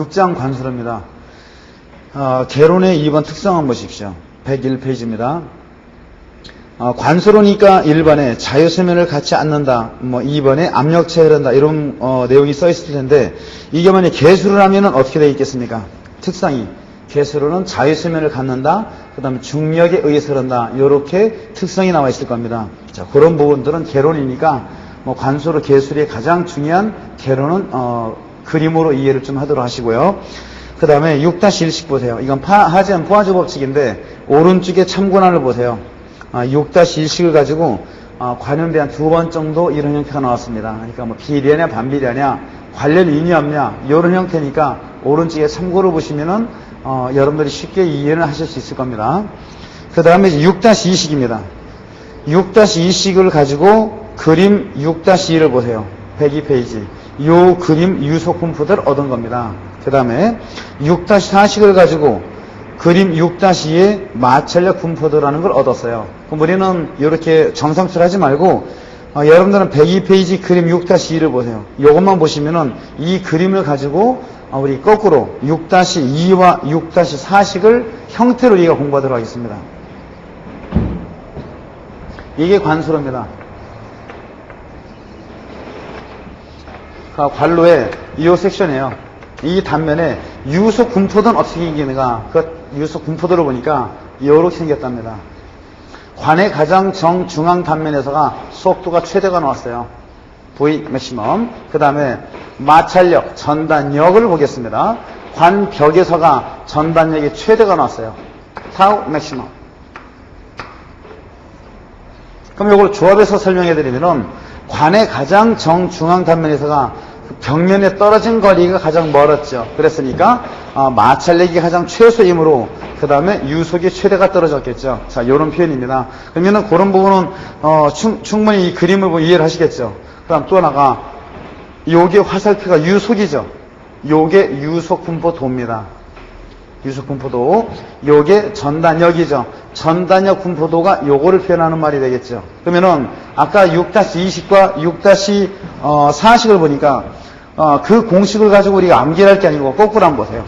6장 관수로입니다. 개론의 2번 특성 한번 보십시오. 101페이지입니다. 관수로니까 1번에 자유수면을 갖지 않는다. 2번에 압력차에 흐른다. 이런 내용이 써 있을 텐데, 이게 만약 개수를 하면은 어떻게 되어 있겠습니까? 특성이. 개수로는 자유수면을 갖는다. 그 다음에 중력에 의해서 흐른다. 이렇게 특성이 나와 있을 겁니다. 자, 그런 부분들은 개론이니까, 관수로 개수의 가장 중요한 개론은, 그림으로 이해를 좀 하도록 하시고요. 그 다음에 6-1식 보세요. 이건 하재한 포화조 법칙인데, 오른쪽에 참고란을 보세요. 6-1식을 가지고 관연대 한 2번 정도 이런 형태가 나왔습니다. 그러니까 비례냐 반비례냐 관련이 있냐 없냐 이런 형태니까 오른쪽에 참고를 보시면은 여러분들이 쉽게 이해를 하실 수 있을 겁니다. 그 다음에 6-2식입니다. 6-2식을 가지고 그림 6-2를 보세요. 102페이지. 요 그림 유속 분포들 얻은 겁니다. 그 다음에 6-4식을 가지고 그림 6-2의 마찰력 분포도라는 걸 얻었어요. 그럼 우리는 이렇게 정상적으로 하지 말고 여러분들은 102페이지 그림 6-2를 보세요. 이것만 보시면은 이 그림을 가지고 우리 거꾸로 6-2와 6-4식을 형태로 우리가 공부하도록 하겠습니다. 이게 관수로입니다. 관로의 이 섹션이에요. 이 단면에 유속 분포도는 어떻게 생기는가? 그 유속 분포도를 보니까 이렇게 생겼답니다. 관의 가장 정중앙 단면에서가 속도가 최대가 나왔어요. V 맥시멈. 그 다음에 마찰력, 전단력을 보겠습니다. 관 벽에서가 전단력이 최대가 나왔어요. 타우 맥시멈. 그럼 이걸 조합해서 설명해 드리면은 관의 가장 정중앙 단면에서가 벽면에 떨어진 거리가 가장 멀었죠. 그랬으니까 마찰력이 가장 최소이므로 그 다음에 유속이 최대가 떨어졌겠죠. 자, 이런 표현입니다. 그러면은 그런 부분은 충분히 이 그림을 보면 이해를 하시겠죠. 그 다음 또 하나가 요게 화살표가 유속이죠. 요게 유속 분포도입니다. 유속 분포도. 요게 전단력이죠. 전단력 분포도가 요거를 표현하는 말이 되겠죠. 그러면은 아까 6-2식과 6-4식을 보니까 그 공식을 가지고 우리가 암기를 할 게 아니고 거꾸로 한번 보세요.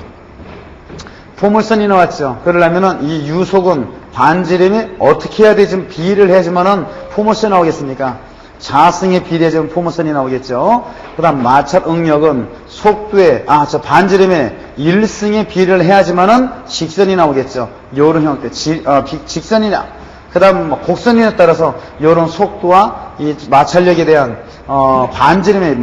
포물선이 나왔죠. 그러려면은 이 유속은 반지름에 어떻게 해야 되지? 비례를 해야지만은 포물선이 나오겠습니까? 자승에 비례해지면 포물선이 나오겠죠. 그 다음 마찰 응력은 속도에, 반지름에 1승에 비례를 해야지만은 직선이 나오겠죠. 요런 형태. 직선이냐. 그 다음 곡선이냐에 따라서 요런 속도와 이 마찰력에 대한, 반지름에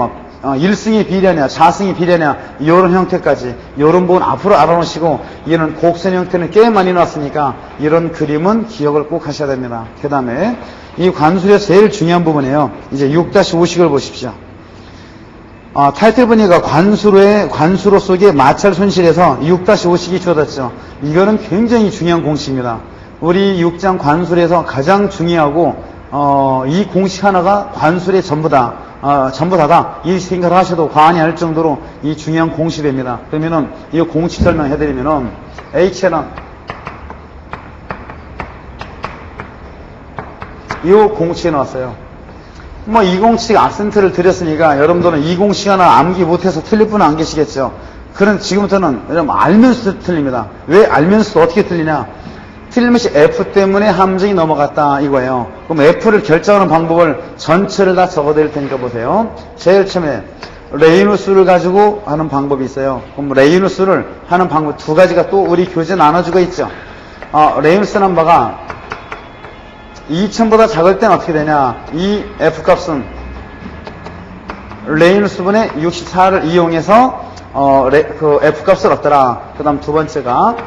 1승이 비례냐, 자승이 비례냐, 요런 형태까지, 요런 부분 앞으로 알아놓으시고, 이런 곡선 형태는 꽤 많이 나왔으니까, 이런 그림은 기억을 꼭 하셔야 됩니다. 그 다음에, 이 관수의 제일 중요한 부분이에요. 이제 6-5식을 보십시오. 타이틀 보니까 관수로 속에 마찰 손실에서 6-5식이 주어졌죠. 이거는 굉장히 중요한 공식입니다. 우리 6장 관술에서 가장 중요하고, 이 공식 하나가 관술의 전부다다. 이 생각을 하셔도 과언이 아닐 정도로 이 중요한 공식이 됩니다. 그러면은, 이 공식 설명해드리면은, H는 이 공식이 나왔어요. 이 공식 악센트를 드렸으니까 여러분들은 이 공식 하나 암기 못해서 틀릴 분은 안 계시겠죠. 그런 지금부터는 여러분 알면서도 틀립니다. 왜 알면서도 어떻게 틀리냐? 틀림없이 F 때문에 함정이 넘어갔다 이거예요. 그럼 F를 결정하는 방법을 전체를 다 적어드릴 테니까 보세요. 제일 처음에 레이누스를 가지고 하는 방법이 있어요. 그럼 레이누스를 하는 방법 두 가지가 또 우리 교재에 나눠주고 있죠. 레이누스 넘버가 2000보다 작을 때는 어떻게 되냐? 이 F값은 레이누스분의 64를 이용해서 그 F값을 얻더라. 그 다음 두 번째가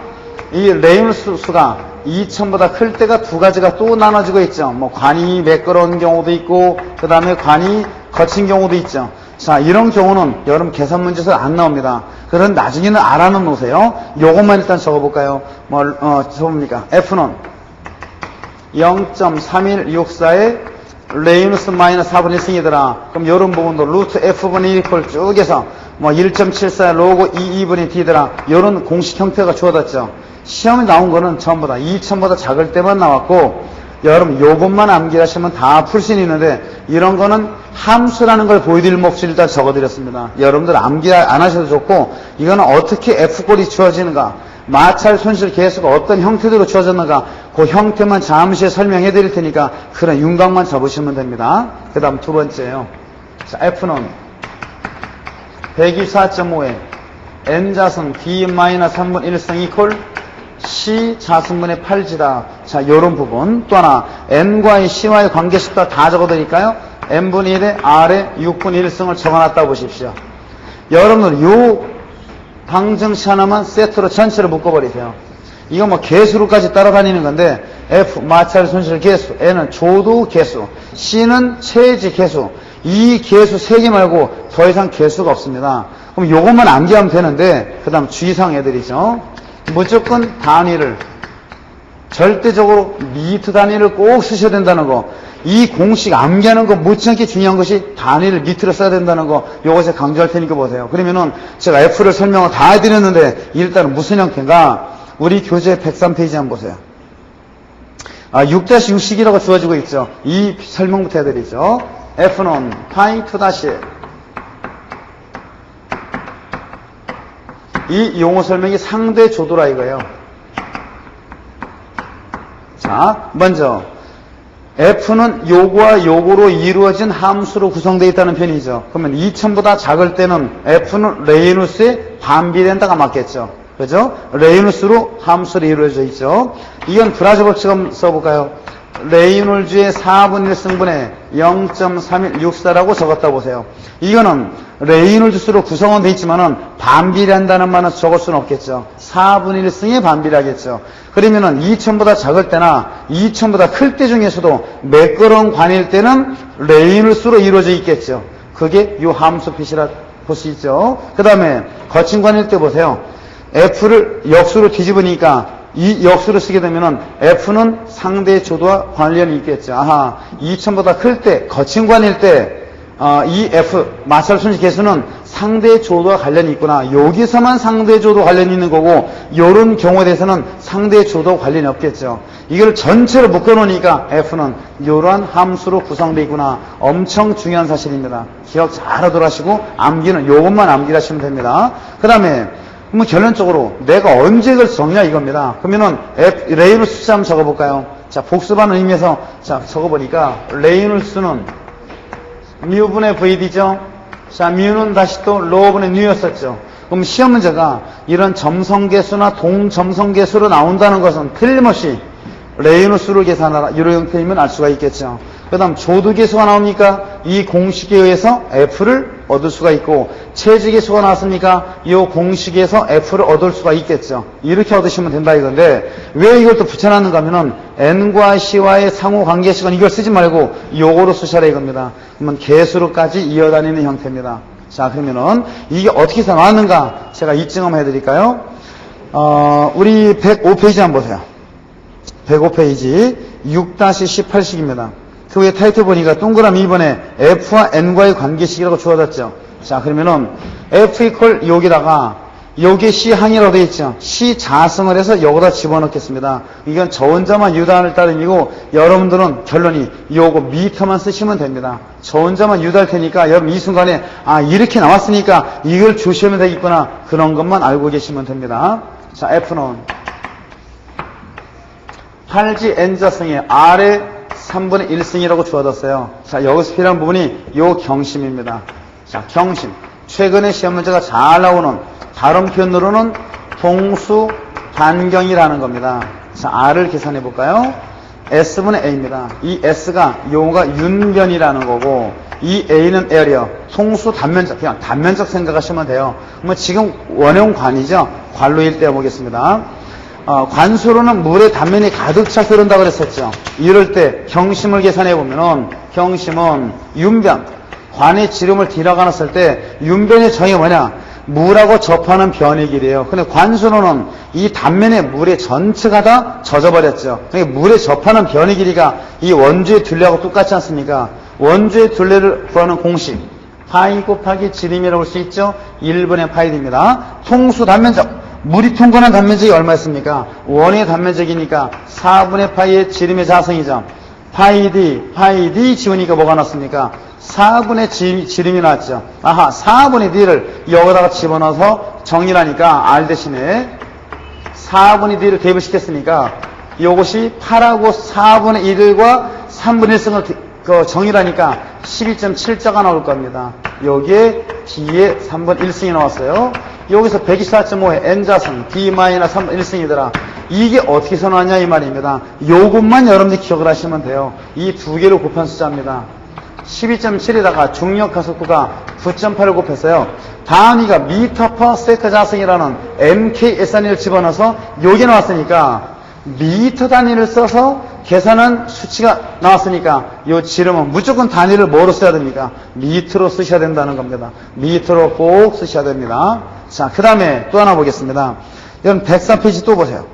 이 레이누스 수가 2000보다 클 때가 두 가지가 또 나눠지고 있죠. 관이 매끄러운 경우도 있고 그 다음에 관이 거친 경우도 있죠. 자, 이런 경우는 여러분 계산 문제에서 안 나옵니다. 그런 나중에는 알아는 놓으세요. 요것만 일단 적어볼까요? 적어봅니까? F는 0.3164의 레이누스 마이너스 4분의 1승이더라. 그럼 이런 부분도 루트 F분의 1 이퀄 쭉 해서 1.74 로그 2분의 D더라. 이런 공식 형태가 주어졌죠. 시험에 나온 거는 전부 다 2000보다 작을 때만 나왔고 여러분 요것만 암기하시면 다 풀 수 있는데 이런 거는 함수라는 걸 보여드릴 몫을 일단 적어드렸습니다. 여러분들 암기 안 하셔도 좋고, 이거는 어떻게 F꼴이 주어지는가, 마찰 손실 계수가 어떤 형태대로 주어졌는가, 그 형태만 잠시 설명해 드릴 테니까 그런 윤곽만 잡으시면 됩니다. 그 다음 두 번째요. 자, F는 124.5에 N자승 B-3분 1승 이퀄 C 자승분의 8지다. 자, 요런 부분. 또 하나, N과의 C와의 관계식도 다 적어드릴까요? N분의 1에 R에 6분의 1승을 적어놨다 보십시오. 여러분들 요 방정식 하나만 세트로 전체를 묶어버리세요. 이거 뭐 개수로까지 따라다니는 건데, F 마찰 손실 개수, N은 조도 개수, C는 체지 개수. 이 개수 3개 말고 더 이상 개수가 없습니다. 그럼 요것만 암기하면 되는데, 그 다음 주의사항 애들이죠. 무조건 단위를, 절대적으로 미터 단위를 꼭 쓰셔야 된다는 거. 이 공식 암기하는 거 무지하게 중요한 것이 단위를 미터로 써야 된다는 거. 요것에 강조할 테니까 보세요. 그러면은 제가 F를 설명을 다 해드렸는데 일단은 무슨 형태인가? 우리 교재 103페이지 한번 보세요. 6-60이라고 주어지고 있죠. 이 설명부터 해드리죠. F는 파이 2-1. 이 용어 설명이 상대 조도라 이거예요. 자, 먼저 F는 요거와 요거로 이루어진 함수로 구성되어 있다는 편이죠. 그러면 2000보다 작을 때는 F는 레이누스에 반비된다가 맞겠죠. 그죠? 레이누스로 함수로 이루어져 있죠. 이건 브라자 법칙 한번 써볼까요? 레이놀즈의 4분의 1승분의 0.3164라고 적었다 보세요. 이거는 레이놀즈 수로 구성은 되어 있지만은 반비례한다는 말은 적을 수는 없겠죠. 4분의 1승에 반비례하겠죠. 그러면은 2000보다 작을 때나 2000보다 클 때 중에서도 매끄러운 관일 때는 레이놀즈 수로 이루어져 있겠죠. 그게 이 함수 표시라 볼 수 있죠. 그 다음에 거친 관일 때 보세요. F를 역수로 뒤집으니까 이 역수를 쓰게 되면은 F는 상대 조도와 관련이 있겠죠. 아하, 2000보다 클 때, 거친 관일 때, 이 F, 마찰 손실 개수는 상대 조도와 관련이 있구나. 여기서만 상대 조도 관련이 있는 거고, 요런 경우에 대해서는 상대 조도 관련이 없겠죠. 이걸 전체로 묶어놓으니까 F는 요러한 함수로 구성되어 있구나. 엄청 중요한 사실입니다. 기억 잘 하도록 하시고, 암기는 요것만 암기를 하시면 됩니다. 그 다음에, 그러면 결론적으로 내가 언제 이걸 적냐 이겁니다. 그러면은 레이놀스 숫자 한번 적어볼까요? 자, 복습하는 의미에서 자 적어보니까 레이놀스는 뮤분의 VD죠. 자, 뮤는 다시 또 로분의 뉴였었죠. 그럼 시험 문제가 이런 점성계수나 동점성계수로 나온다는 것은 틀림없이 레이놀스를 계산하라 이런 형태이면 알 수가 있겠죠. 그 다음 조도계수가 나오니까 이 공식에 의해서 F를 얻을 수가 있고, 체지계수가 나왔으니까 이 공식에서 F를 얻을 수가 있겠죠. 이렇게 얻으시면 된다 이건데, 왜 이걸 또 붙여놨는가 하면은 N과 C와의 상호관계식은 이걸 쓰지 말고 요거로 쓰셔라 이겁니다. 그러면 계수로까지 이어다니는 형태입니다. 자, 그러면은 이게 어떻게 해서 나왔는가 제가 입증 한번 해드릴까요? 우리 105페이지 한번 보세요. 105페이지 6-18식입니다. 그 위에 타이틀 보니까 동그라미 2번에 F와 N과의 관계식이라고 주어졌죠. 자, 그러면은 F 이퀄 여기다가 여기 C 항이라고 되어 있죠. C 자승을 해서 여기다 집어넣겠습니다. 이건 저 혼자만 유단을 따름이고 여러분들은 결론이 요거 미터만 쓰시면 됩니다. 저 혼자만 유도할 테니까 여러분 이 순간에 이렇게 나왔으니까 이걸 주시면 되겠구나. 그런 것만 알고 계시면 됩니다. 자, F는 8지 N자승에 R의 3분의 1승이라고 주어졌어요. 자, 여기서 필요한 부분이 요 경심입니다. 자, 경심. 최근에 시험 문제가 잘 나오는 다른 표현으로는 동수 반경이라는 겁니다. 자, R을 계산해 볼까요? S분의 A입니다. 이 S가 요가 윤변이라는 거고, 이 A는 에리어, 통수 단면적, 그냥 단면적 생각하시면 돼요. 뭐 지금 원형 관이죠. 관로 일대 보겠습니다. 관수로는 물의 단면이 가득 차서 흐른다고 그랬었죠. 이럴 때 경심을 계산해 보면은 경심은 윤변, 관의 지름을 들어가놨을 때 윤변의 정의 뭐냐? 물하고 접하는 변의 길이에요. 근데 관수로는 이 단면에 물의 전체가 다 젖어버렸죠. 그러니까 물에 접하는 변의 길이가 이 원주의 둘레하고 똑같지 않습니까? 원주의 둘레를 구하는 공식 파이 곱하기 지름이라고 볼 수 있죠. 1분의 파이입니다. 통수 단면적, 물이 통과한 단면적이 얼마였습니까? 원의 단면적이니까 4분의 파이의 지름의 자성이죠. 파이 D 지우니까 뭐가 났습니까? 4분의 지름이 나왔죠. 아하, 4분의 D를 여기다가 집어넣어서 정리를 하니까 R 대신에 4분의 D를 대입을 시켰으니까 이것이 8하고 4분의 1과 3분의 1승을 정리를 하니까 12.7자가 나올 겁니다. 여기에 D에 3분의 1승이 나왔어요. 여기서 124.5에 N자승, D-3분의 1승이더라. 이게 어떻게 나왔냐 이 말입니다. 요것만 여러분들이 기억을 하시면 돼요. 이 두 개를 곱한 숫자입니다. 12.7에다가 중력 가속도가 9.8을 곱했어요. 단위가 미터 퍼 세컨드 자승이라는 MKS단위를 집어넣어서 요게 나왔으니까 미터 단위를 써서 계산한 수치가 나왔으니까 요 지름은 무조건 단위를 뭐로 써야 됩니까? 미터로 쓰셔야 된다는 겁니다. 미터로 꼭 쓰셔야 됩니다. 자, 그 다음에 또 하나 보겠습니다. 여러분 104페이지 또 보세요.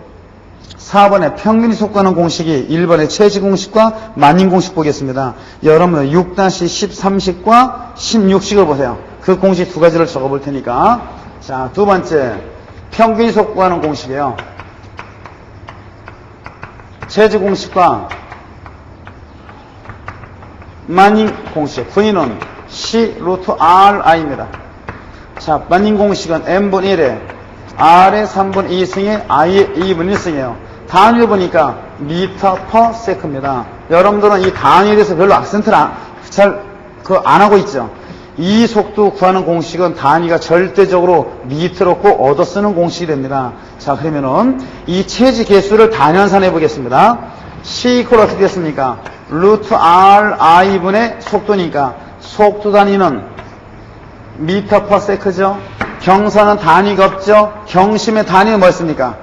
4번에 평균이 속하는 공식이 1번의 최지 공식과 만인 공식 보겠습니다. 여러분은 6-13식과 16식을 보세요. 그 공식 두 가지를 적어볼 테니까. 자, 두 번째 평균이 속하는 공식이에요. 최지 공식과 만인 공식. 분위는 C 루트 RI입니다. 자, 만인 공식은 N분의 1에 R의 3분의 2승에 I의 2분의 1승이에요. 단위를 보니까 미터 퍼 세컨입니다. 여러분들은 이 단위에 대해서 별로 악센트를 안 하고 있죠. 이 속도 구하는 공식은 단위가 절대적으로 미터로 꼭 얻어 쓰는 공식이 됩니다. 자, 그러면은 이 체지 개수를 단위 환산해 보겠습니다. C 이퀄 어떻게 됐습니까? 루트 R I분의 속도니까 속도 단위는 미터 퍼 세컨죠. 경사는 단위가 없죠. 경심의 단위는 뭐였습니까?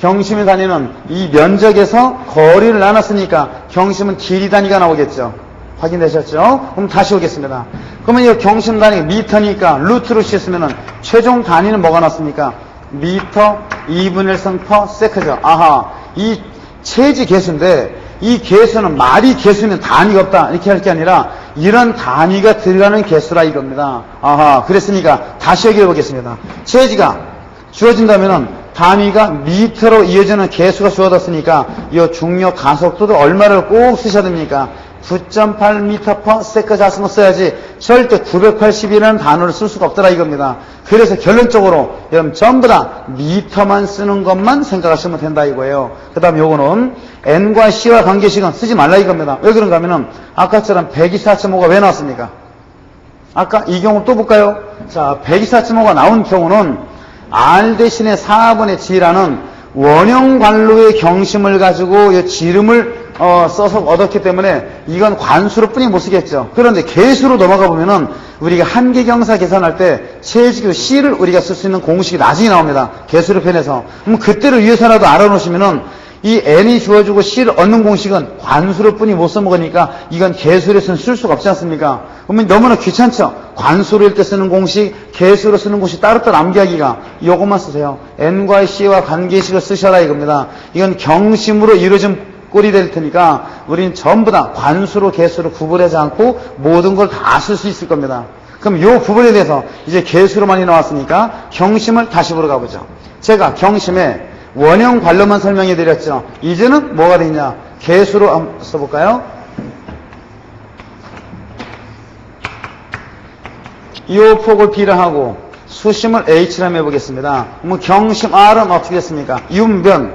경심의 단위는 이 면적에서 거리를 나눴으니까 경심은 길이 단위가 나오겠죠. 확인되셨죠? 그럼 다시 오겠습니다. 그러면 이 경심 단위가 미터니까 루트로 씌웠으면 최종 단위는 뭐가 났습니까? 미터 2분의 1승 퍼 세컨죠. 아하, 이 체지 개수인데 이 개수는 말이 개수면 단위가 없다 이렇게 할 게 아니라 이런 단위가 들어가는 개수라 이겁니다. 아하, 그랬으니까 다시 얘기해 보겠습니다. 체지가 주어진다면은 단위가 미터로 이어지는 개수가 주어졌으니까 이 중력 가속도도 얼마를 꼭 쓰셔야 됩니까? 9.8m per second 자승을 써야지 절대 980이라는 단어를 쓸 수가 없더라 이겁니다. 그래서 결론적으로 여러분 전부 다 미터만 쓰는 것만 생각하시면 된다 이거예요. 그 다음 요거는 N과 C와 관계식은 쓰지 말라 이겁니다. 왜 그런가 하면은 아까처럼 124.5가 왜 나왔습니까? 아까 이 경우 또 볼까요? 자, 124.5가 나온 경우는 R 대신에 4분의 G라는 원형 관로의 경심을 가지고 이 지름을 써서 얻었기 때문에 이건 관수로 뿐이 못 쓰겠죠. 그런데 개수로 넘어가 보면은 우리가 한계경사 계산할 때 체지교 C를 우리가 쓸 수 있는 공식이 나중에 나옵니다. 개수로 표현해서. 그럼 그때를 위해서라도 알아놓으시면은 이 N이 주어지고 C를 얻는 공식은 관수로 뿐이 못 써먹으니까 이건 개수로서는 쓸 수가 없지 않습니까? 그러면 너무나 귀찮죠? 관수로 일 때 쓰는 공식, 개수로 쓰는 공식 따로따로 암기하기가 이것만 쓰세요. N과 C와 관계식을 쓰셔라 이겁니다. 이건 경심으로 이루어진 꼴이 될 테니까 우리는 전부 다 관수로 개수로 구분하지 않고 모든 걸 다 쓸 수 있을 겁니다. 그럼 이 부분에 대해서 이제 개수로 많이 나왔으니까 경심을 다시 보러 가보죠. 제가 경심에 원형 관로만 설명해 드렸죠. 이제는 뭐가 되냐? 개수로 한번 써볼까요? 이 폭을 B를 하고 수심을 H로 해보겠습니다. 그러면 경심 R은 어떻게 됐습니까? 윤변,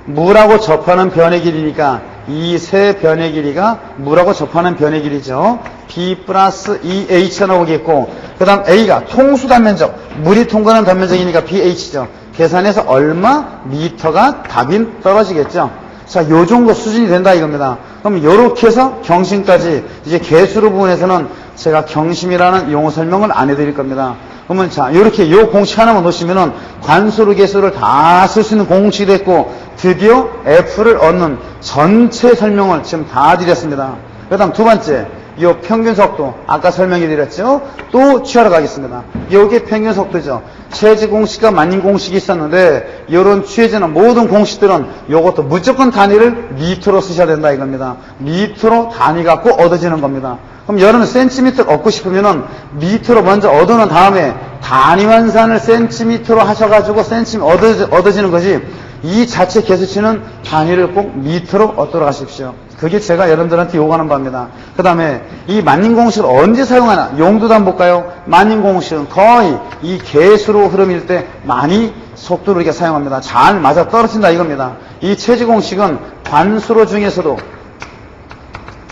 물하고 접하는 변의 길이니까 이 세 변의 길이가 물하고 접하는 변의 길이죠. B 플러스 EH가 나오겠고 그 다음 A가 통수 단면적, 물이 통과하는 단면적이니까 BH죠. 계산해서 얼마? 미터가 답이 떨어지겠죠. 자, 요 정도 수준이 된다 이겁니다. 그럼 요렇게 해서 경심까지 이제 개수로 부분에서는 제가 경심이라는 용어 설명을 안 해드릴 겁니다. 그러면 자, 요렇게 요 공식 하나만 놓으시면은 관수로 개수를 다 쓸 수 있는 공식이 됐고 드디어 F를 얻는 전체 설명을 지금 다 드렸습니다. 그 다음 두 번째, 요 평균 속도 아까 설명해 드렸죠. 또 취하러 가겠습니다. 요게 평균 속도죠. 체지 공식과 만인 공식이 있었는데 요런 취해지는 모든 공식들은 요것도 무조건 단위를 미터로 쓰셔야 된다 이겁니다. 미터로 단위가 꼭 얻어지는 겁니다. 그럼 여러분 센티미터를 얻고 싶으면은 미터로 먼저 얻어놓은 다음에 단위 환산을 센티미터로 하셔가지고 센티미터 얻어지는 거지 이 자체 개수치는 단위를 꼭 미터로 얻도록 하십시오. 그게 제가 여러분들한테 요구하는 바입니다. 그 다음에 이 만인공식을 언제 사용하나 용도도 한번 볼까요? 만인공식은 거의 이 개수로 흐름일 때 많이 속도를 이렇게 사용합니다. 잘 맞아 떨어진다 이겁니다. 이 체지공식은 관수로 중에서도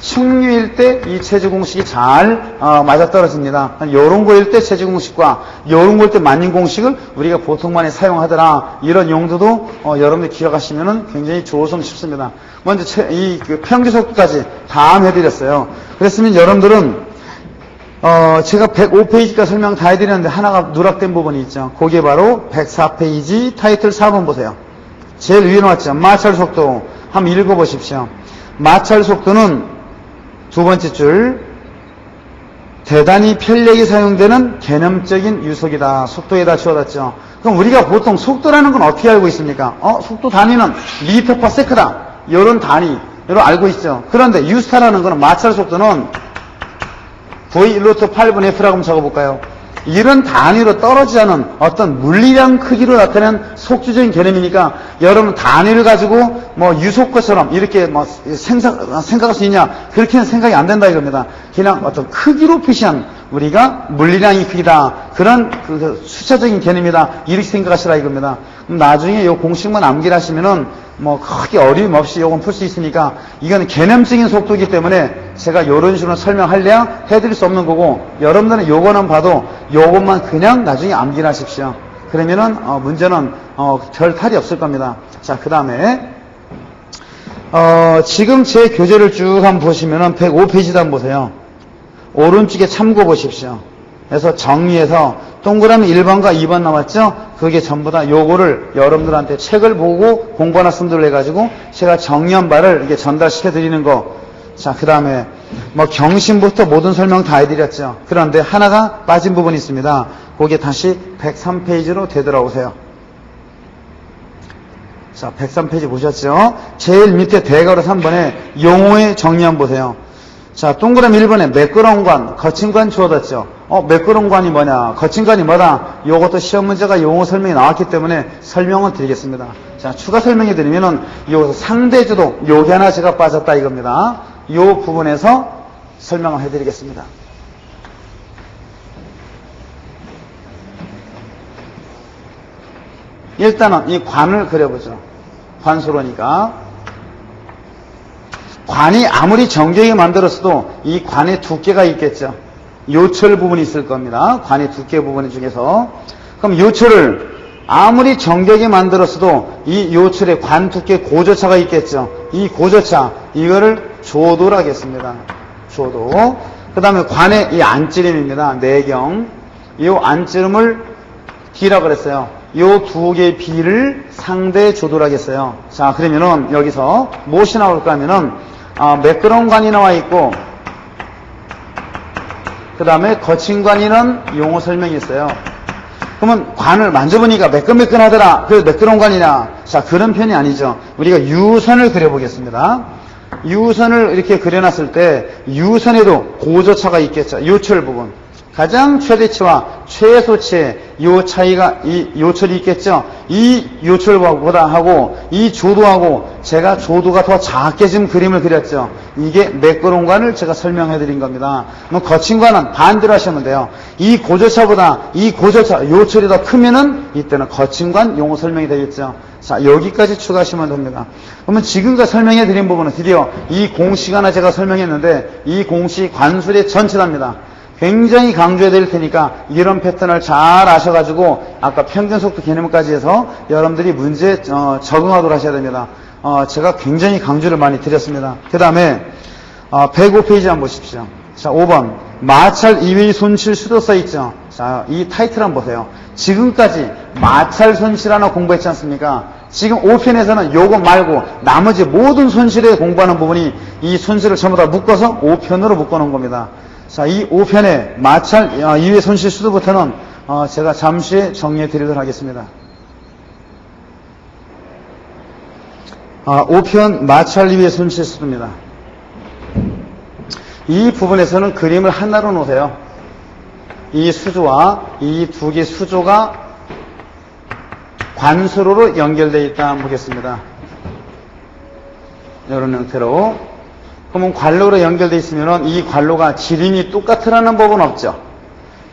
측류일 때 이 체지공식이 잘 맞아떨어집니다. 요런 거일 때 체지공식과 요런 거일 때 만인공식을 우리가 보통 많이 사용하더라. 이런 용도도 여러분들 기억하시면 굉장히 좋으면 싶습니다. 먼저 그 평지속도까지 다 해드렸어요. 그랬으면 여러분들은 제가 105페이지까지 설명 다 해드렸는데 하나가 누락된 부분이 있죠. 그게 바로 104페이지 타이틀 4번 보세요. 제일 위에 나왔죠. 마찰 속도 한번 읽어보십시오. 마찰 속도는 두 번째 줄, 대단히 편력이 사용되는 개념적인 유속이다. 속도에다 지워놨죠. 그럼 우리가 보통 속도라는 건 어떻게 알고 있습니까? 속도 단위는 미터 퍼 세크다. 이런 단위로 알고 있죠. 그런데 유스타라는 거는 마찰 속도는 V 1루트 8분의 F라고 한번 적어볼까요? 이런 단위로 떨어지지 않은 어떤 물리량 크기로 나타낸 속주적인 개념이니까 여러분 단위를 가지고 뭐 유속거처럼 이렇게 뭐 생각할 수 있냐 그렇게는 생각이 안 된다 이겁니다. 그냥 어떤 크기로 표시한 우리가 물리량이 크기다 그런 그 숫자적인 개념이다 이렇게 생각하시라 이겁니다. 그럼 나중에 이 공식만 암기하시면은 뭐 크게 어려움 없이 요건 풀 수 있으니까 이거는 개념적인 속도이기 때문에 제가 이런 식으로 설명할래야 해드릴 수 없는 거고 여러분들은 요거는 봐도 요것만 그냥 나중에 암기를 하십시오. 그러면은 문제는 별 탈이 없을 겁니다. 자, 그 다음에 지금 제 교재를 쭉 한번 보시면은 105페이지도 한번 보세요. 오른쪽에 참고 보십시오. 그래서 정리해서 동그라미 1번과 2번 나왔죠? 그게 전부 다 요거를 여러분들한테 책을 보고 공부하나 쓴들로 해가지고 제가 정리한 바를 이렇게 전달시켜 드리는 거. 자, 그 다음에 뭐 경신부터 모든 설명 다 해드렸죠. 그런데 하나가 빠진 부분이 있습니다. 그게 다시 103페이지로 되돌아오세요. 자, 103페이지 보셨죠? 제일 밑에 대괄호 3번에 용어의 정리 한번 보세요. 자, 동그라미 1번에 매끄러운 관, 거친 관 주어졌죠. 매끄러운 관이 뭐냐, 거친 관이 뭐다. 요것도 시험 문제가 용어 설명이 나왔기 때문에 설명을 드리겠습니다. 자, 추가 설명해 드리면은 요 상대주도 요게 하나 제가 빠졌다 이겁니다. 요 부분에서 설명을 해 드리겠습니다. 일단은 이 관을 그려보죠. 관수로니까. 관이 아무리 정교하게 만들었어도 이 관의 두께가 있겠죠. 요철 부분이 있을 겁니다. 관의 두께 부분 중에서. 그럼 요철을 아무리 정교하게 만들었어도 이 요철의 관 두께 고조차가 있겠죠. 이 고조차, 이거를 조도로 하겠습니다. 조도. 그 다음에 관의 이 안찌름입니다. 내경. 이 안찌름을 D라고 그랬어요. 요 두 개의 B를 상대 조도로 하겠어요. 자, 그러면은 여기서 무엇이 나올까 하면은 매끄러운 관이 나와 있고 그 다음에 거친 관이는 용어 설명이 있어요. 그러면 관을 만져보니까 매끈매끈하더라. 그래서 매끄러운 관이냐? 자, 그런 편이 아니죠. 우리가 유선을 그려보겠습니다. 유선을 이렇게 그려놨을 때 유선에도 고조차가 있겠죠. 요철 부분. 가장 최대치와 최소치의 요 차이가 이 요철이 있겠죠. 이 요철보다 하고 이 조도하고 제가 조도가 더 작게 지금 그림을 그렸죠. 이게 매끄러운 관을 제가 설명해 드린 겁니다. 그럼 거친 관은 반대로 하시면 돼요. 이 고조차보다 이 고조차 요철이 더 크면은 이때는 거친 관 용어 설명이 되겠죠. 자, 여기까지 추가하시면 됩니다. 그러면 지금까지 설명해 드린 부분은 드디어 이 공식 하나 제가 설명했는데 이 공식 관술의 전체랍니다. 굉장히 강조해야 될 테니까 이런 패턴을 잘 아셔가지고 아까 평균속도 개념까지 해서 여러분들이 문제에 적응하도록 하셔야 됩니다. 제가 굉장히 강조를 많이 드렸습니다. 그 다음에 105페이지 한번 보십시오. 자, 5번 마찰 이외의 손실 수도 써있죠. 자, 이 타이틀 한번 보세요. 지금까지 마찰 손실 하나 공부했지 않습니까? 지금 5편에서는 요거 말고 나머지 모든 손실에 공부하는 부분이 이 손실을 전부 다 묶어서 5편으로 묶어놓은 겁니다. 자, 이 5편의 마찰 이외 손실 수도부터는 제가 잠시 후에 정리해 드리도록 하겠습니다. 5편 마찰 이외 손실 수도입니다. 이 부분에서는 그림을 하나로 놓으세요. 이 수조와 이 두 개 수조가 관수로로 연결되어 있다 한번 보겠습니다. 이런 형태로 그러면 관로로 연결되어 있으면은 이 관로가 지름이 똑같으라는 법은 없죠.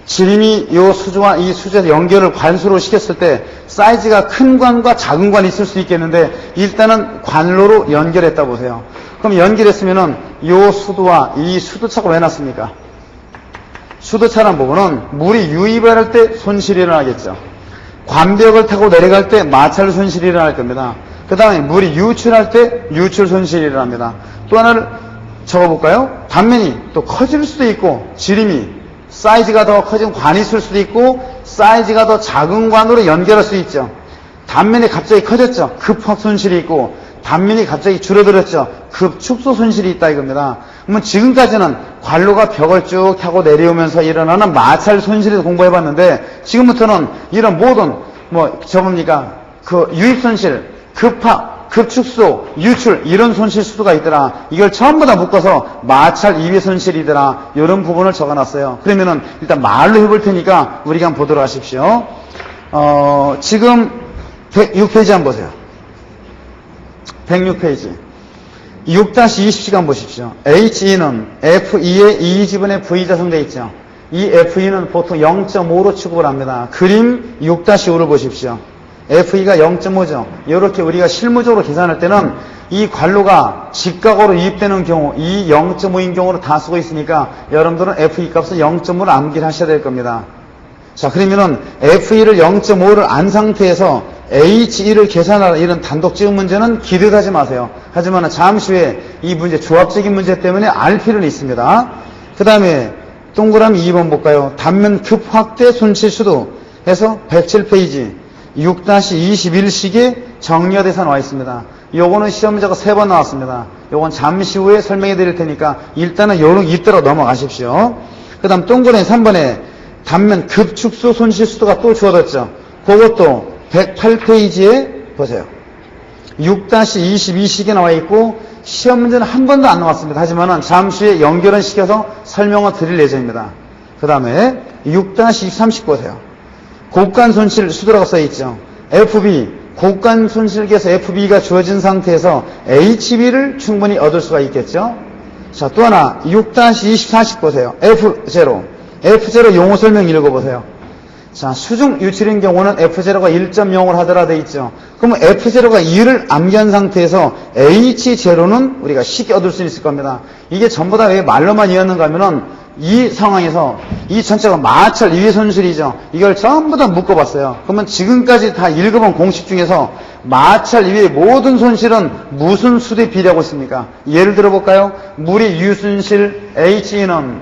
지름이 요 수조와 이 수조의 연결을 관수로 시켰을 때 사이즈가 큰 관과 작은 관이 있을 수 있겠는데 일단은 관로로 연결했다 보세요. 그럼 연결했으면은 요 수도와 이 수도차가 왜 났습니까? 수도차란 부분은 물이 유입을 할 때 손실이 일어나겠죠. 관벽을 타고 내려갈 때 마찰 손실이 일어날 겁니다. 그 다음에 물이 유출할 때 유출 손실이 일어납니다. 또 하나를 적어볼까요? 단면이 또 커질 수도 있고 지름이 사이즈가 더 커진 관이 있을 수도 있고 사이즈가 더 작은 관으로 연결할 수 있죠. 단면이 갑자기 커졌죠. 급확 손실이 있고 단면이 갑자기 줄어들었죠. 급 축소 손실이 있다 이겁니다. 그러면 지금까지는 관로가 벽을 쭉 타고 내려오면서 일어나는 마찰 손실에서 공부해봤는데 지금부터는 이런 모든 저겁니까? 그 유입 손실, 급확, 급축소, 유출 이런 손실 수도가 있더라. 이걸 전부 다 묶어서 마찰 이외 손실이더라. 이런 부분을 적어놨어요. 그러면은 일단 말로 해볼 테니까 우리가 한번 보도록 하십시오. 지금 106페이지 한번 보세요. 106페이지. 6-20시간 보십시오. HE는 FE의 E지분의 V자 성되어 있죠. 이 FE는 보통 0.5로 취급을 합니다. 그림 6-5를 보십시오. FE가 0.5죠. 이렇게 우리가 실무적으로 계산할 때는 이 관로가 직각으로 유입되는 경우, 이 0.5인 경우로 다 쓰고 있으니까 여러분들은 FE 값은 0.5를 암기를 하셔야 될 겁니다. 자, 그러면은 FE를 0.5를 안 상태에서 HE를 계산하라 이런 단독지역 문제는 기대하지 마세요. 하지만 잠시 후에 이 문제, 조합적인 문제 때문에 알 필요는 있습니다. 그 다음에 동그라미 2번 볼까요? 단면 급확대 손실 수도 해서 107페이지 6-21식에 정리가 돼서 나와 있습니다. 요거는 시험 문제가 3번 나왔습니다. 요건 잠시 후에 설명해 드릴 테니까 일단은 요런 이따라 넘어가십시오. 그 다음 동그라미 3번에 단면 급축소 손실 수도가 또 주어졌죠. 그것도 108페이지에 보세요. 6-22식에 나와 있고 시험 문제는 한 번도 안 나왔습니다. 하지만은 잠시 후에 연결은 시켜서 설명을 드릴 예정입니다. 그 다음에 6-23식 보세요. 곡간 손실 수도라고 써있죠. FB, 곡간 손실계에서 FB가 주어진 상태에서 HB를 충분히 얻을 수가 있겠죠. 자, 또 하나 6-24식 보세요. F0 용어 설명 읽어보세요. 자, 수중 유출인 경우는 F0가 1.0을 하더라 돼 있죠. 그러면 F0가 2를 암기한 상태에서 H0는 우리가 쉽게 얻을 수 있을 겁니다. 이게 전부 다 왜 말로만 이었는가 하면은 이 상황에서 이 전체가 마찰 이외 손실이죠. 이걸 전부 다 묶어봤어요. 그러면 지금까지 다 읽어본 공식 중에서 마찰 이외의 모든 손실은 무슨 수대에 비례하고 있습니까? 예를 들어볼까요? 물의 유손실 H는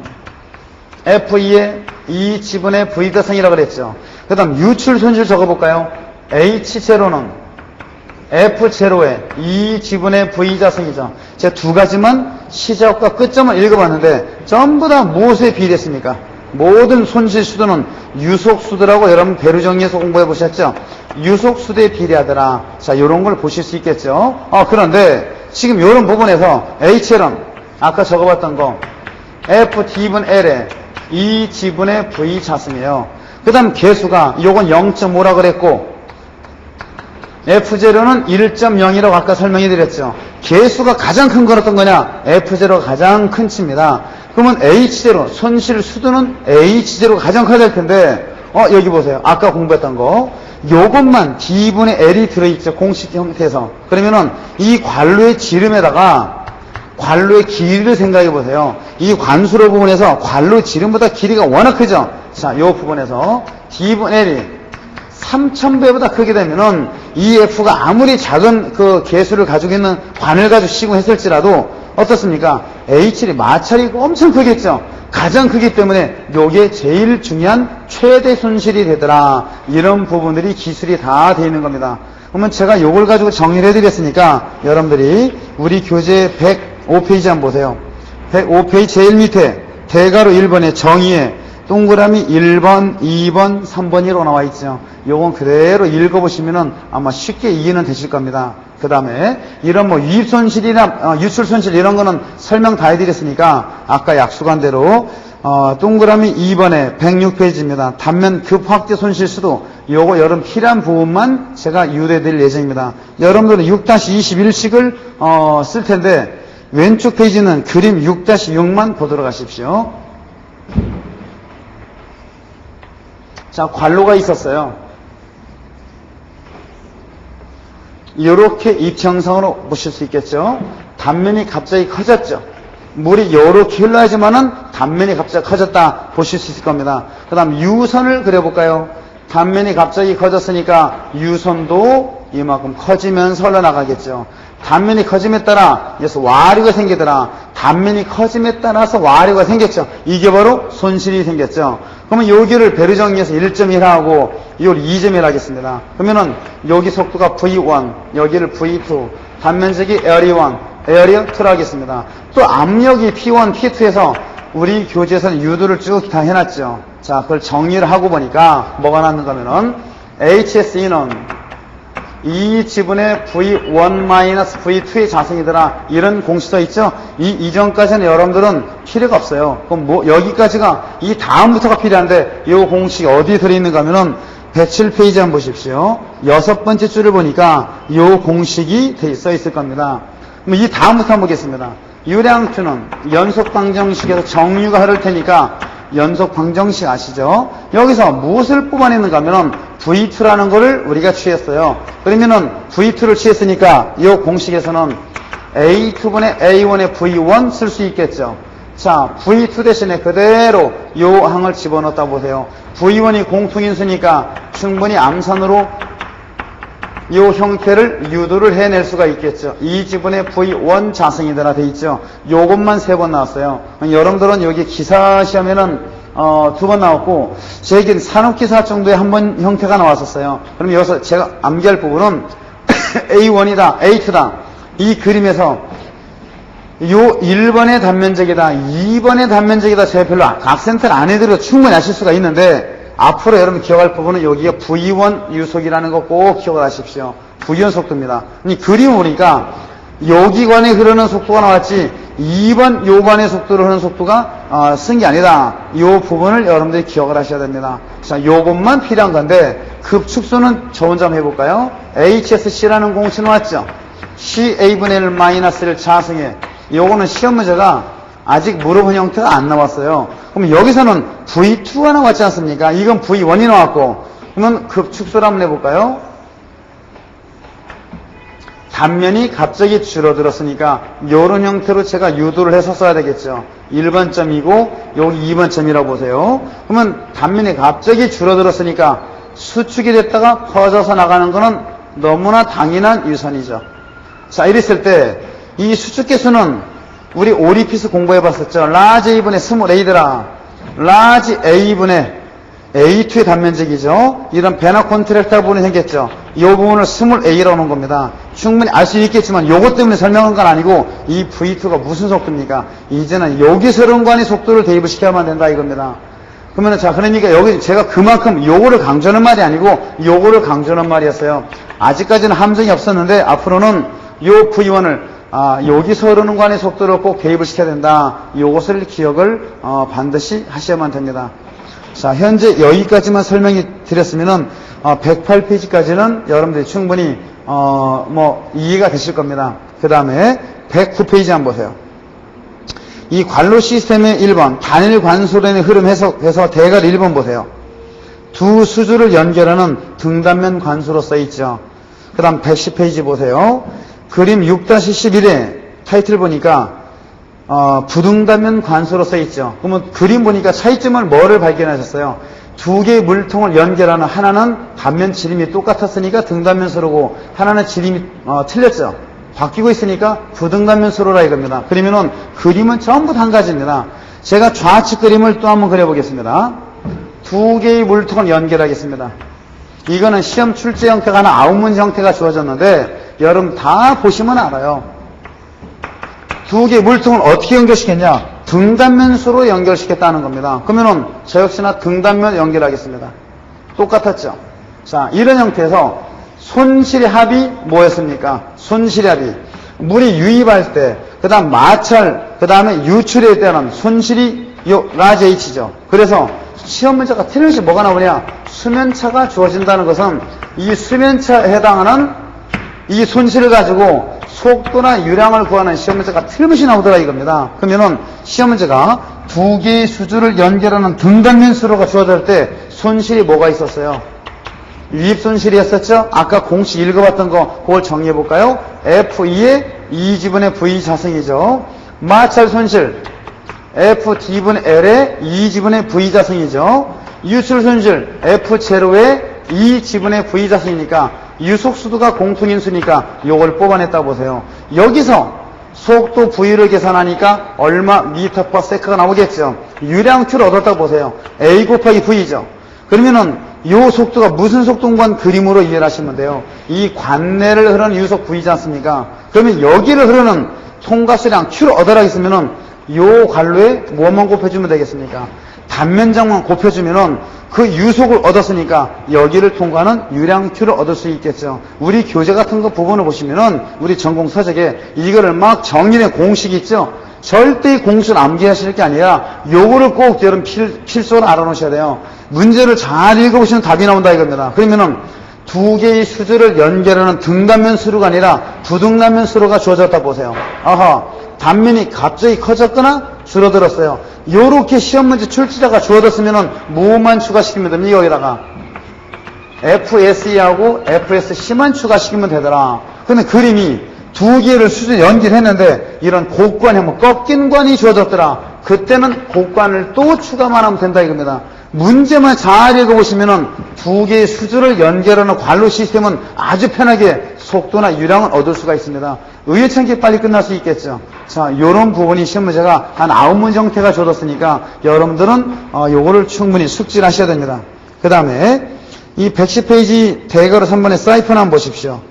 F2의 E 지분의 V 가상이라고 그랬죠. 그 다음 유출 손실 적어볼까요? H0는 F0의 E 지분의 V 자성이죠. 제가 두 가지만 시작과 끝점을 읽어봤는데 전부 다 무엇에 비례했습니까? 모든 손실 수도는 유속 수도라고 여러분 배로 정리해서 공부해 보셨죠? 유속 수도에 비례하더라. 자, 이런 걸 보실 수 있겠죠. 그런데 지금 이런 부분에서 H는 아까 적어봤던 거 F D분 L의 E 지분의 V 자승이에요. 그 다음 개수가 요건 0.5라 그랬고 F0는 1.0이라고 아까 설명해 드렸죠. 개수가 가장 큰 건 어떤 거냐? F0가 가장 큰 치입니다. 그러면 H0 손실 수도는 H0가 가장 커야 될 텐데 여기 보세요. 아까 공부했던 거 요것만 D분의 L이 들어있죠. 공식 형태에서. 그러면은 이 관로의 지름에다가 관로의 길이를 생각해 보세요. 이 관수로 부분에서 관로 지름보다 길이가 워낙 크죠. 자, 이 부분에서 D분의 L이 3000배보다 크게 되면은 이 F가 아무리 작은 그 개수를 가지고 있는 관을 가지고 시공했을지라도 어떻습니까? H1이 마찰이 엄청 크겠죠. 가장 크기 때문에 요게 제일 중요한 최대 손실이 되더라. 이런 부분들이 기술이 다 되어 있는 겁니다. 그러면 제가 요걸 가지고 정리를 해드렸으니까 여러분들이 우리 교재 105페이지 한번 보세요. 105페이지 제일 밑에 대괄호 1번의 정의에 동그라미 1번, 2번, 3번이라고 나와 있죠. 요건 그대로 읽어보시면은 아마 쉽게 이해는 되실 겁니다. 그 다음에 이런 유입 손실이나 유출 손실 이런 거는 설명 다 해드렸으니까 아까 약속한 대로 동그라미 2번에 106페이지입니다. 단면 급확대 손실 수도 요거 여러분 필요한 부분만 제가 유도해 드릴 예정입니다. 여러분들은 6-21식을 쓸 텐데 왼쪽 페이지는 그림 6-6만 보도록 하십시오. 자, 관로가 있었어요. 이렇게 입체형상으로 보실 수 있겠죠. 단면이 갑자기 커졌죠. 물이 이렇게 흘러야지만은 단면이 갑자기 커졌다 보실 수 있을 겁니다. 그 다음 유선을 그려볼까요? 단면이 갑자기 커졌으니까 유선도 이만큼 커지면서 흘러나가겠죠. 단면이 커짐에 따라 그래서 와류가 생기더라. 단면이 커짐에 따라서 와류가 생겼죠. 이게 바로 손실이 생겼죠. 그러면 여기를 배로 정리해서 1.1 하고 이걸 2.1 하겠습니다. 그러면은 여기 속도가 V1, 여기를 V2, 단면적이 에어리아 1, 에어리아 2로 하겠습니다. 또 압력이 P1, P2에서 우리 교재에서는 유도를 쭉 다 해놨죠. 자, 그걸 정리를 하고 보니까 뭐가 나왔는가 하면은 HSE는 이 지분의 V1-V2의 자성이더라. 이런 공식도 있죠. 이 이전까지는 여러분들은 필요가 없어요. 그럼 뭐 여기까지가 이 다음부터가 필요한데 이 공식이 어디에 들어있는가 하면은 107페이지 한번 보십시오. 6번째 줄을 보니까 이 공식이 써 있을 겁니다. 그럼 이 다음부터 한번 보겠습니다. 유량투는 연속 방정식에서 정류가 흐를 테니까 연속 방정식 아시죠? 여기서 무엇을 뽑아내는가 하면은 V2라는 거를 우리가 취했어요. 그러면은 V2를 취했으니까 이 공식에서는 A2분의 A1의 V1 쓸 수 있겠죠. 자, V2 대신에 그대로 이 항을 집어넣었다 보세요. V1이 공통인수니까 충분히 암산으로 이 형태를 유도를 해낼 수가 있겠죠. 이 지분의 V1 자성이더라 돼 있죠. 요것만 3번 나왔어요. 여러분들은 여기 기사 시험에는 2번 나왔고 제긴 산업기사 정도에 한 번 형태가 나왔었어요. 그럼 여기서 제가 암기할 부분은 A1이다, A2다. 이 그림에서 요 1번의 단면적이다, 2번의 단면적이다. 제가 별로 각센터를 안 해드려도 충분히 아실 수가 있는데 앞으로 여러분 기억할 부분은 여기가 V1 유속이라는 거 꼭 기억을 하십시오. V1 속도입니다. 이 그림 보니까 여기관에 흐르는 속도가 나왔지 2번 요관의 속도로 흐르는 속도가 쓴 게 아니다. 이 부분을 여러분들이 기억을 하셔야 됩니다. 자, 요것만 필요한 건데 급축소는 저 혼자 한번 해볼까요? HSC라는 공식 나왔죠. CA분의 1 마이너스를 자성해. 요거는 시험 문제가 아직 물어본 형태가 안 나왔어요. 그럼 여기서는 V2가 나왔지 않습니까? 이건 V1이 나왔고, 그러면 급축소를 한번 해볼까요? 단면이 갑자기 줄어들었으니까 이런 형태로 제가 유도를 해서 써야 되겠죠. 1번 점이고 여기 2번 점이라고 보세요. 그러면 단면이 갑자기 줄어들었으니까 수축이 됐다가 퍼져서 나가는 거는 너무나 당연한 유선이죠. 자, 이랬을 때 이 수축 개수는 우리 오리피스 공부해 봤었죠. 라지 A분의 스몰 A더라. 라지 A분의 A2의 단면적이죠. 이런 배너 콘트랙터 부분이 생겼죠. 이 부분을 스몰 A라고 하는 겁니다. 충분히 알 수 있겠지만 요것 때문에 설명한 건 아니고 이 V2가 무슨 속도입니까? 이제는 여기서 흐르는 관의 속도를 대입을 시켜야만 된다 이겁니다. 그러면 자, 그러니까 여기 제가 그만큼 요거를 강조하는 말이 아니고 요거를 강조하는 말이었어요. 아직까지는 함정이 없었는데 앞으로는 요 V1을 여기서 흐르는 관의 속도를 꼭 대입을 시켜야 된다. 요것을 기억을 반드시 하셔야만 됩니다. 자, 현재 여기까지만 설명이 드렸으면은 108페이지까지는 여러분들이 충분히 이해가 되실 겁니다. 그 다음에 109페이지 한번 보세요. 이 관로 시스템의 1번 단일 관소련의 흐름 해서 대괄 1번 보세요. 두 수주를 연결하는 등단면 관소로 써있죠. 그 다음 110페이지 보세요. 그림 6-11에 타이틀 보니까 부등단면 관소로 써있죠. 그러면 그림 보니까 차이점을 뭐를 발견하셨어요? 두 개의 물통을 연결하는 하나는 단면 지름이 똑같았으니까 등단면서로고 하나는 지름이 틀렸죠. 바뀌고 있으니까 부등단면서로라 이겁니다. 그러면은 그림은 전부 다 한 가지입니다. 제가 좌측 그림을 또 한번 그려보겠습니다. 두 개의 물통을 연결하겠습니다. 이거는 시험 출제 형태가 하나 아웃문제 형태가 주어졌는데 여러분 다 보시면 알아요. 두 개의 물통을 어떻게 연결시켰냐? 등단면수로 연결시켰다는 겁니다. 그러면은 저 역시나 등단면 연결하겠습니다. 똑같았죠? 자, 이런 형태에서 손실의 합이 뭐였습니까? 손실의 합이 물이 유입할 때, 그 다음 마찰, 그 다음에 유출할 때는 손실이 요 라지 H죠. 그래서 시험 문제가 틀림없이 뭐가 나오냐? 수면차가 주어진다는 것은 이 수면차에 해당하는 이 손실을 가지고 속도나 유량을 구하는 시험 문제가 틀림없이 나오더라 이겁니다. 그러면은 시험 문제가 두 개의 수주를 연결하는 등단면 수로가 주어질 때 손실이 뭐가 있었어요? 유입 손실이었었죠? 아까 공식 읽어봤던 거 그걸 정리해 볼까요? F2의 2지분의 V 자승이죠. 마찰 손실 F-D분의 L의 2지분의 V 자승이죠. 유출 손실 F0의 2지분의 V 자승이니까 유속수도가 공통인수니까 요걸 뽑아냈다고 보세요. 여기서 속도 V를 계산하니까 얼마 미터 퍼 세크가 나오겠죠. 유량 Q를 얻었다고 보세요. A 곱하기 V죠. 그러면은 요 속도가 무슨 속도인가 그림으로 이해를 하시면 돼요. 이 관내를 흐르는 유속 V지 않습니까? 그러면 여기를 흐르는 통과수량 Q를 얻으라 했으면은 요 관로에 뭐만 곱해주면 되겠습니까? 단면적만 곱해주면은 그 유속을 얻었으니까 여기를 통과하는 유량 Q를 얻을 수 있겠죠. 우리 교재 같은 거 부분을 보시면은 우리 전공 서적에 이거를 막 정리된 공식이 있죠. 절대 공식을 암기하실 게 아니라 요거를 꼭 여러분 필수로 알아놓으셔야 돼요. 문제를 잘 읽어보시면 답이 나온다 이겁니다. 그러면은 두 개의 수주를 연결하는 등단면 수로가 아니라 부등단면 수로가 주어졌다 보세요. 아하, 단면이 갑자기 커졌거나 줄어들었어요. 요렇게 시험 문제 출제자가 주어졌으면은 뭐만 추가시키면 됩니까? 여기다가 FSE하고 FSC만 추가시키면 되더라. 근데 그림이 두 개를 수주 연결했는데 이런 곡관이 한번 꺾인 관이 주어졌더라. 그때는 곡관을 또 추가만 하면 된다 이겁니다. 문제만 잘 읽어보시면은 두 개의 수주를 연결하는 관로 시스템은 아주 편하게 속도나 유량을 얻을 수가 있습니다. 의외창게 빨리 끝날 수 있겠죠. 자, 요런 부분이 시험 문제가 한 9문제 형태가 줘뒀으니까 여러분들은 요거를 충분히 숙지를 하셔야 됩니다. 그 다음에 이 110페이지 대괄호 3번의 사이펀 한번 보십시오.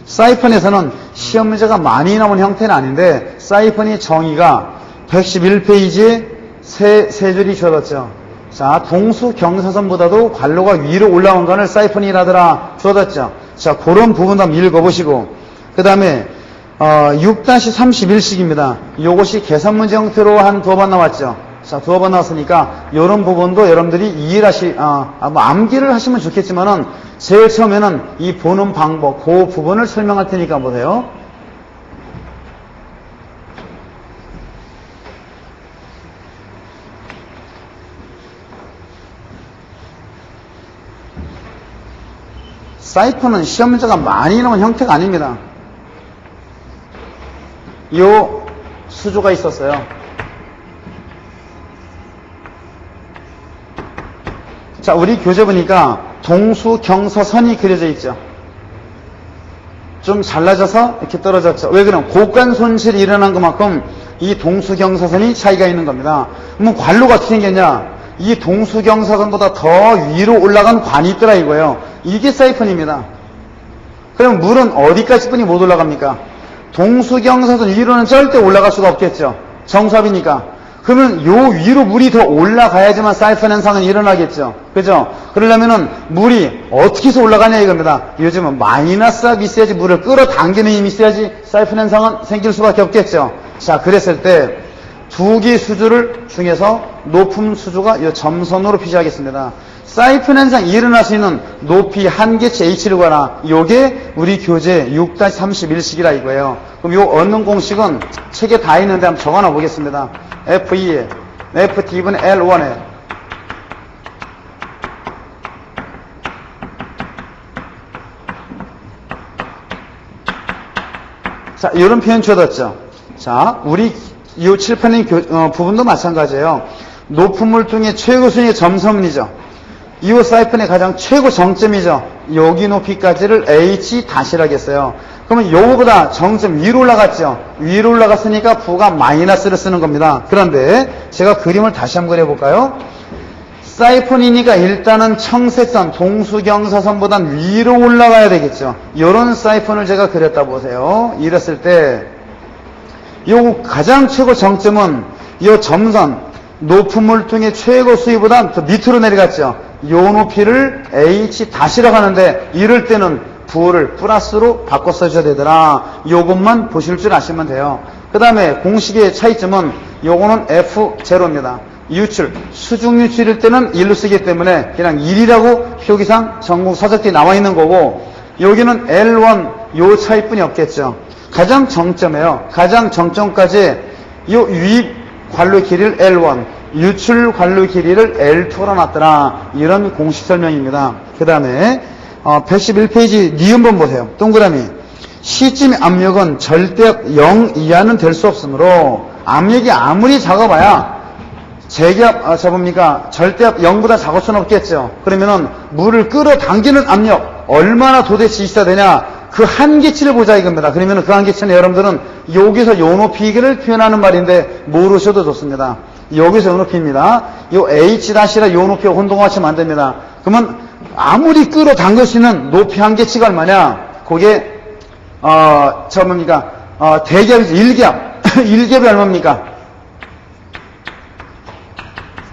사이펀에서는 시험 문제가 많이 나온 형태는 아닌데 사이펀의 정의가 111페이지에 세 줄이 주어졌죠. 자, 동수 경사선보다도 관로가 위로 올라온 거를 사이펀이라더라 주어졌죠. 자, 그런 부분도 한번 읽어보시고 그 다음에 6-31식입니다. 이것이 계산 문제 형태로 한 두어 번 나왔죠. 자, 두어 번 나왔으니까 이런 부분도 여러분들이 이해를 암기를 하시면 좋겠지만은 제일 처음에는 이 보는 방법, 그 부분을 설명할 테니까 보세요. 사이펀은 시험 문제가 많이 나온 형태가 아닙니다. 요 수조가 있었어요. 자, 우리 교재 보니까 동수경서선이 그려져 있죠. 좀 잘라져서 이렇게 떨어졌죠. 왜 그럼? 곡간 손실이 일어난 것만큼 이 동수경사선이 차이가 있는 겁니다. 그러면 관로가 어떻게 생겼냐? 이 동수경사선보다 더 위로 올라간 관이 있더라 이거예요. 이게 사이펀입니다. 그럼 물은 어디까지 뿐이 못 올라갑니까? 동수경사선 위로는 절대 올라갈 수가 없겠죠. 정수압이니까. 그러면 요 위로 물이 더 올라가야지만 사이펀 현상은 일어나겠죠. 그죠? 그러려면은 물이 어떻게 해서 올라가냐 이겁니다. 요즘은 마이너스 압이 있어야지 물을 끌어당기는 힘이 있어야지 사이펀 현상은 생길 수밖에 없겠죠. 자, 그랬을 때 두 개의 수주를 중에서 높은 수주가 이 점선으로 표시하겠습니다. 사이펀 현상이 일어날 수 있는 높이 한계치 H를 구하라. 요게 우리 교재 6-31식이라 이거예요. 그럼 요 얻는 공식은 책에 다 있는데 한번 적어놔 보겠습니다. F2에 F-D분의 L1에 자, 이런 표현 주어졌죠. 자, 우리 이 칠판의 부분도 마찬가지예요. 높은 물통의 최고 수준의 점선이죠. 이 사이펀의 가장 최고 정점이죠. 여기 높이까지를 H-라겠어요. 그러면 요거보다 정점 위로 올라갔죠. 위로 올라갔으니까 부가 마이너스를 쓰는 겁니다. 그런데 제가 그림을 다시 한번 그려볼까요? 사이펀이니까 일단은 청색선, 동수경사선보단 위로 올라가야 되겠죠. 요런 사이펀을 제가 그렸다 보세요. 이랬을 때 요 가장 최고 정점은 요 점선, 높은 물통의 최고 수위보다 더 밑으로 내려갔죠. 요 높이를 H-라고 하는데 이럴 때는 부호를 플러스로 바꿔 써줘야 되더라. 요것만 보실 줄 아시면 돼요. 그 다음에 공식의 차이점은 요거는 F0입니다. 유출, 수중 유출일 때는 1로 쓰기 때문에 그냥 1이라고 표기상 전국 서적들이 나와 있는 거고 여기는 L1 요 차이뿐이 없겠죠. 가장 정점이에요. 가장 정점까지 이 유입 관로 길이를 L1, 유출 관로 길이를 L2로 놨더라. 이런 공식 설명입니다. 그 다음에 111페이지 니은번 보세요. 동그라미. 시점의 압력은 절대압 0 이하는 될 수 없으므로 압력이 아무리 작아봐야 제기압, 절대압 0보다 작을 수는 없겠죠. 그러면은 물을 끌어당기는 압력 얼마나 도대체 있어야 되냐? 그 한계치를 보자 이겁니다. 그러면은 그 한계치는 여러분들은 여기서 요 높이를 표현하는 말인데 모르셔도 좋습니다. 여기서 요 높이입니다. 요 H-라 요 높이와 혼동하시면 안 됩니다. 그러면 아무리 끌어당길 수 있는 높이 한계치가 얼마냐? 그게 대기압이죠. 1기압. 1기압이 얼마입니까?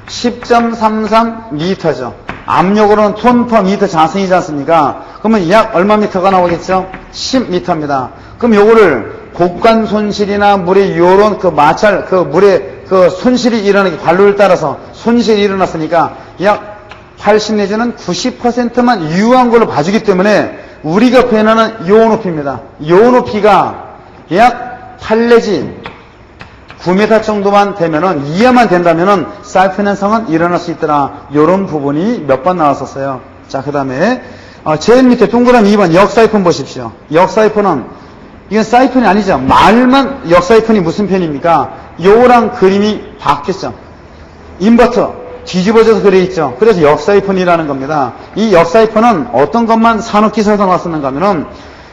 10.33m죠. 압력으로는 톤 퍼 미터 자승이지 않습니까? 그러면 약 얼마 미터가 나오겠죠? 10m입니다. 그럼 요거를 곡간 손실이나 물의 요런 그 마찰, 그 물의 그 손실이 일어나기 관로를 따라서 손실이 일어났으니까 약 80 내지는 90%만 유효한 걸로 봐주기 때문에 우리가 표현하는 요 높이입니다. 요 높이가 약 8 내지 9m 정도만 되면은, 이해만 된다면은, 사이폰 현상은 일어날 수 있더라. 요런 부분이 몇 번 나왔었어요. 자, 그 다음에, 제일 밑에 동그라미 2번 역사이폰 보십시오. 역사이폰은, 이건 사이폰이 아니죠. 말만 역사이폰이 무슨 편입니까? 요랑 그림이 바뀌었죠. 인버터, 뒤집어져서 그려 있죠. 그래서 역사이폰이라는 겁니다. 이 역사이폰은 어떤 것만 산업기사에서 나왔었는가 하면은,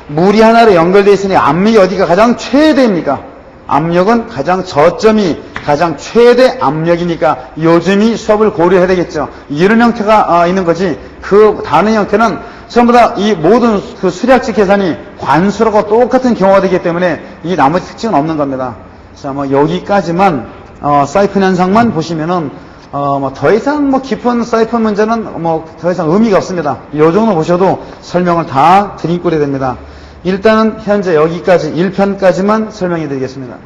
물이 하나로 연결되어 있으니 압력이 어디가 가장 최대입니까? 압력은 가장 저점이 가장 최대 압력이니까 요즘이 수업을 고려해야 되겠죠. 이런 형태가 있는 거지 그 다른 형태는 전부 다 이 모든 그 수략식 계산이 관수라고 똑같은 경우가 되기 때문에 이 나머지 특징은 없는 겁니다. 자, 여기까지만 사이폰 현상만 보시면은 더 이상 깊은 사이폰 문제는 더 이상 의미가 없습니다. 이 정도 보셔도 설명을 다 드린 꼴이 됩니다. 일단은 현재 여기까지 1편까지만 설명해 드리겠습니다.